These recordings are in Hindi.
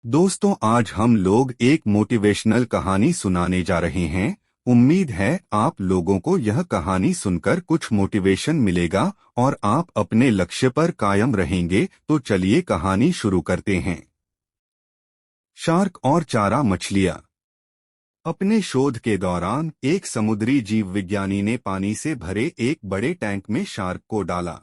दोस्तों, आज हम लोग एक मोटिवेशनल कहानी सुनाने जा रहे हैं। उम्मीद है आप लोगों को यह कहानी सुनकर कुछ मोटिवेशन मिलेगा और आप अपने लक्ष्य पर कायम रहेंगे। तो चलिए कहानी शुरू करते हैं। शार्क और चारा मछलियाँ। अपने शोध के दौरान एक समुद्री जीव विज्ञानी ने पानी से भरे एक बड़े टैंक में शार्क को डाला।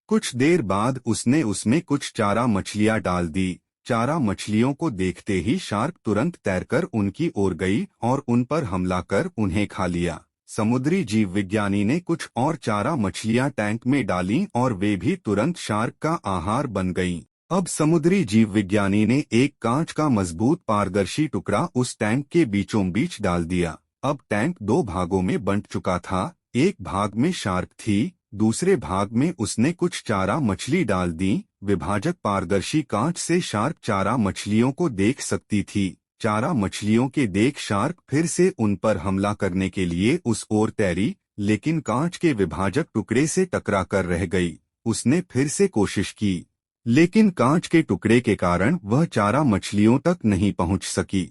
कुछ देर बाद उसने उसमें कुछ चारा मछलियां डाल दी। चारा मछलियों को देखते ही शार्क तुरंत तैरकर उनकी ओर गई और उन पर हमला कर उन्हें खा लिया। समुद्री जीव विज्ञानी ने कुछ और चारा मछलियां टैंक में डालीं और वे भी तुरंत शार्क का आहार बन गईं। अब समुद्री जीव विज्ञानी ने एक कांच का मजबूत पारदर्शी टुकड़ा उस टैंक के बीचों बीच डाल दिया। अब टैंक दो भागों में बंट चुका था। एक भाग में शार्क थी, दूसरे भाग में उसने कुछ चारा मछली डाल दी। विभाजक पारदर्शी कांच से शार्क चारा मछलियों को देख सकती थी। चारा मछलियों के देख शार्क फिर से उन पर हमला करने के लिए उस ओर तैरी, लेकिन कांच के विभाजक टुकड़े से टकरा कर रह गई। उसने फिर से कोशिश की, लेकिन कांच के टुकड़े के कारण वह चारा मछलियों तक नहीं पहुंच सकी।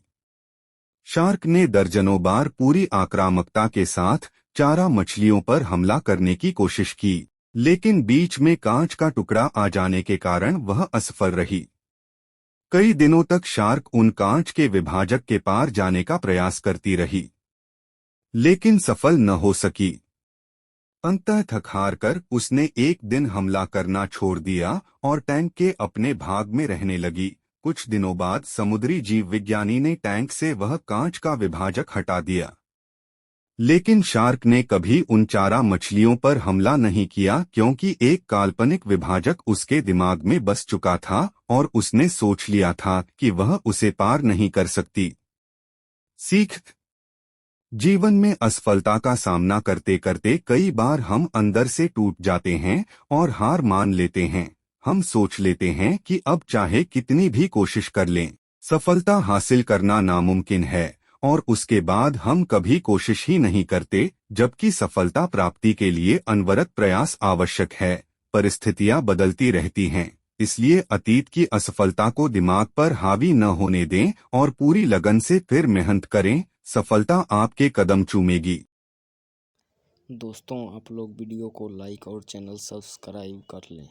शार्क ने दर्जनों बार पूरी आक्रामकता के साथ चारा मछलियों पर हमला करने की कोशिश की, लेकिन बीच में कांच का टुकड़ा आ जाने के कारण वह असफल रही। कई दिनों तक शार्क उन कांच के विभाजक के पार जाने का प्रयास करती रही, लेकिन सफल न हो सकी। अंततः थक हार कर उसने एक दिन हमला करना छोड़ दिया और टैंक के अपने भाग में रहने लगी। कुछ दिनों बाद समुद्री जीव विज्ञानी ने टैंक से वह कांच का विभाजक हटा दिया, लेकिन शार्क ने कभी उन चारा मछलियों पर हमला नहीं किया, क्योंकि एक काल्पनिक विभाजक उसके दिमाग में बस चुका था और उसने सोच लिया था कि वह उसे पार नहीं कर सकती। सीख। जीवन में असफलता का सामना करते करते कई बार हम अंदर से टूट जाते हैं और हार मान लेते हैं। हम सोच लेते हैं कि अब चाहे कितनी भी कोशिश कर लें, सफलता हासिल करना नामुमकिन है, और उसके बाद हम कभी कोशिश ही नहीं करते, जबकि सफलता प्राप्ति के लिए अनवरत प्रयास आवश्यक है। परिस्थितियां बदलती रहती हैं, इसलिए अतीत की असफलता को दिमाग पर हावी न होने दें और पूरी लगन से फिर मेहनत करें। सफलता आपके कदम चूमेगी। दोस्तों, आप लोग वीडियो को लाइक और चैनल सब्सक्राइब कर लें।